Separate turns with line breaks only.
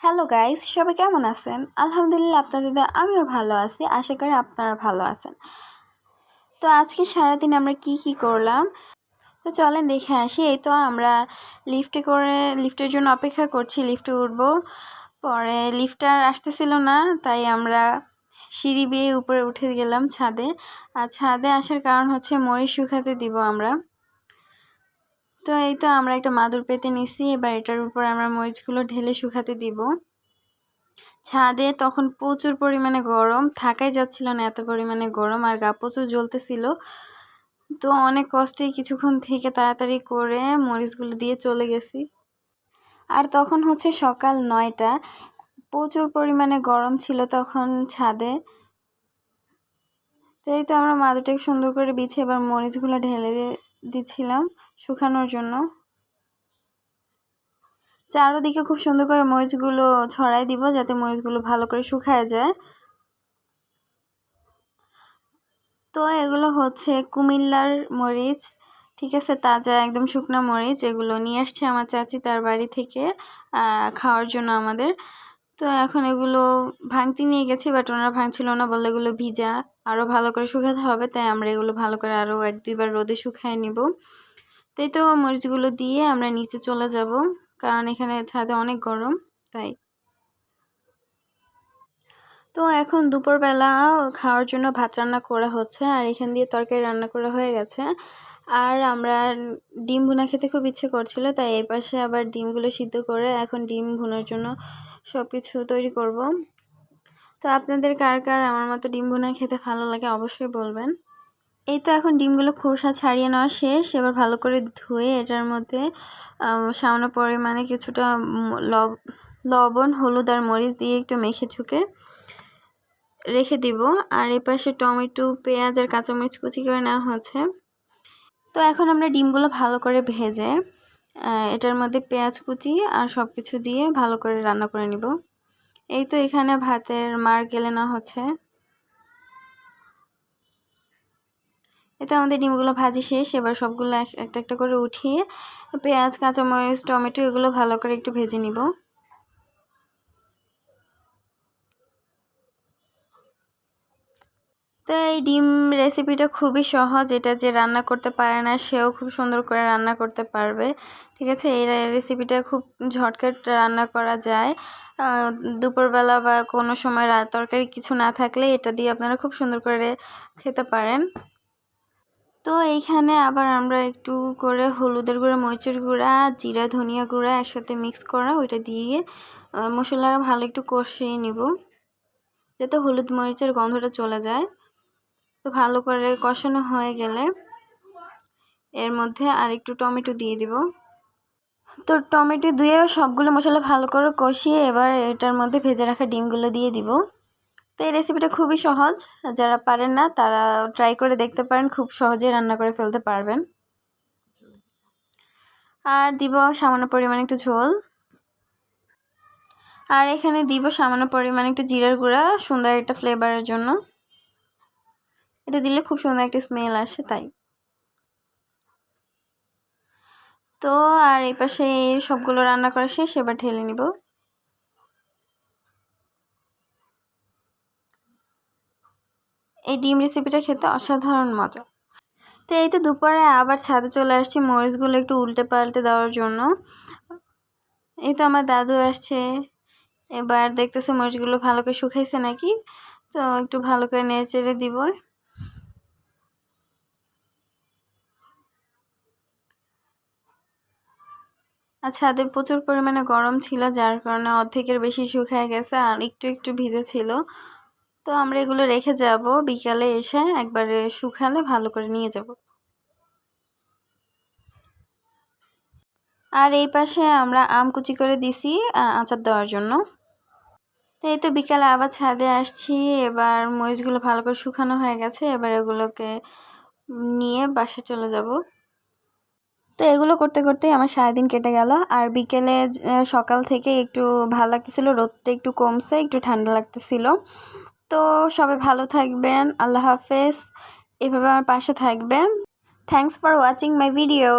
Hello guys, সবাই কেমন আছেন? আলহামদুলিল্লাহ, আপনাদের আমিও ভালো আছি। আশা করি আপনারা ভালো আছেন। তো আজকে সারাদিন আমরা কি করলাম, তো চলেন দেখে আসি। এই তো আমরা লিফটের জন্য অপেক্ষা করছি, লিফটে উঠবো। পরে লিফট আর আসতেছিল না, তাই আমরা সিঁড়ি বেয়ে উপরে উঠে গেলাম ছাদে। আর ছাদে আসার কারণ হচ্ছে মরিচ শুকাতে দিব আমরা। তো এই তো আমরা একটা মাদুর পেতে নিছি, এবার এটার উপর আমরা মরিচগুলো ঢেলে শুকাতে দিব। ছাদে তখন প্রচুর পরিমাণে গরম, থাকাই যাচ্ছিল না, এত পরিমাণে গরম আর গা প্রচুর জ্বলতেছিল। তো অনেক কষ্টে কিছুক্ষণ থেকে তাড়াতাড়ি করে মরিচগুলো দিয়ে চলে গেছি। আর তখন হচ্ছে সকাল 9টা, প্রচুর পরিমাণে গরম ছিল তখন ছাদে। তো এই তো আমরা মাদুরটাকে সুন্দর করে বিছিয়ে এবার মরিচগুলো ঢেলে দিচ্ছিলাম শুকানোর জন্য। চারোদিকে খুব সুন্দর করে মরিচগুলো ছড়াই দিব, যাতে মরিচগুলো ভালো করে শুকায় যায়। তো এগুলো হচ্ছে কুমিল্লার মরিচ, ঠিক আছে, তাজা একদম শুকনা মরিচ। এগুলো নিয়ে আসছে আমার চাচি তার বাড়ি থেকে খাওয়ার জন্য আমাদের। তো এখন এগুলো ভাঙতে নিয়ে গেছি, বাট ওনারা ভাঙছিল না, বললে এগুলো ভিজা, আরও ভালো করে শুকাতে হবে। তাই আমরা এগুলো ভালো করে আরও 1-2বার রোদে শুকায় নিব। তাই তো মরিচগুলো দিয়ে আমরা নিচে চলে যাব, কারণ এখানে ছাদে অনেক গরম। তাই তো এখন দুপুরবেলা খাওয়ার জন্য ভাত রান্না করা হচ্ছে, আর এখান দিয়ে তরকারি রান্না করা হয়ে গেছে। আর আমরা ডিম ভুনা খেতে খুব ইচ্ছে করছিল, তাই এই পাশে আবার ডিমগুলো সিদ্ধ করে এখন ডিম ভুনার জন্য সব কিছু তৈরি করব। তো আপনাদের কার কার আমার মতো ডিম ভুনা খেতে ভালো লাগে অবশ্যই বলবেন। এই তো এখন ডিমগুলো খোসা ছাড়িয়ে নেওয়া শেষ। এবার ভালো করে ধুয়ে এটার মধ্যে সামান্য পরিমাণে কিছুটা লবণ, হলুদ আর মরিচ দিয়ে একটু মেখে ঝুঁকে রেখে দিব। আর এই পাশে টমেটো, পেঁয়াজ আর কাঁচামরিচ কুচি করে নেওয়া হচ্ছে। তো এখন আমরা ডিমগুলো ভালো করে ভেজে এটার মধ্যে পেঁয়াজ কুচি আর সব কিছু দিয়ে ভালো করে রান্না করে নিব। এই তো এখানে ভাতের মার গেলে নেওয়া হচ্ছে। এতে আমাদের ডিমগুলো ভাজি শেষ। এবার সবগুলো একটা একটা করে উঠিয়ে পেঁয়াজ, কাঁচামরিচ, টমেটো এগুলো ভালো করে একটু ভেজে নিব। তো এই ডিম রেসিপিটা খুবই সহজ, এটা যে রান্না করতে পারে না সেও খুব সুন্দর করে রান্না করতে পারবে, ঠিক আছে। এই রেসিপিটা খুব ঝটকাট রান্না করা যায়। দুপুরবেলা বা কোনো সময় তরকারি কিছু না থাকলে এটা দিয়ে আপনারা খুব সুন্দর করে খেতে পারেন। তো এইখানে আবার আমরা একটু করে হলুদের গুঁড়া, মরিচের গুঁড়া, জিরা, ধনিয়া গুঁড়া একসাথে মিক্স করা ওইটা দিয়ে মশলা ভালো একটু কষিয়ে নিব, যাতে হলুদ মরিচের গন্ধটা চলে যায়। তো ভালো করে কষানো হয়ে গেলে এর মধ্যে আর একটু টমেটো দিয়ে দিব। তো টমেটো দিয়ে সবগুলো মশলা ভালো করে কষিয়ে এবার এটার মধ্যে ভেজে রাখা ডিমগুলো দিয়ে দিব। তো এই রেসিপিটা খুবই সহজ, যারা পারেন না তারা ট্রাই করে দেখতে পারেন, খুব সহজে রান্না করে ফেলতে পারবেন। আর দিব সামান্য পরিমাণে একটু ঝোল, আর এখানে দিব সামান্য পরিমাণে একটু জিরার গুঁড়া, সুন্দর একটা ফ্লেভারের জন্য। এটা দিলে খুব সুন্দর একটা স্মেল আসে তাই। তো আর এই পাশে সবগুলো রান্না করা শেষ, এবার ঢেলে নিব। এই ডিম রেসিপিটা খেতে অসাধারণ মজা। তো এই তো দুপুরে আবার ছাদে চলে আসছি মরিচগুলো একটু উল্টে পাল্টে দেওয়ার জন্য। এই তো আমার দাদু আসছে, এবার দেখতেছে মরিচগুলো ভালো করে শুকাইছে নাকি, তো একটু ভালো করে নেড়ে চেড়ে দিব। আর ছাদে প্রচুর পরিমাণে গরম ছিল, যার কারণে অর্ধেকের বেশি শুকায় গেছে আর একটু একটু ভিজে ছিল। তো আমরা এগুলো রেখে যাব, বিকালে এসে একবারে শুকালে ভালো করে নিয়ে যাব। আর এই পাশে আমরা আম কুচি করে দিছি আচার দেওয়ার জন্য। তো এই তো বিকালে আবার ছাদে আসছি, এবার মরিচগুলো ভালো করে শুকানো হয়ে গেছে, এবার এগুলোকে নিয়ে বাসায় চলে যাব। তো এগুলো করতে করতেই আমার সারাদিন কেটে গেল। আর বিকেলে সকাল থেকে একটু ভালো লাগতেছিল, রোদটা একটু কমছে, একটু ঠান্ডা লাগতেছিল। তো সবাই ভালো থাকবেন, আল্লাহ হাফেজ, এভাবে আমার পাশে থাকবেন। Thanks for watching my video.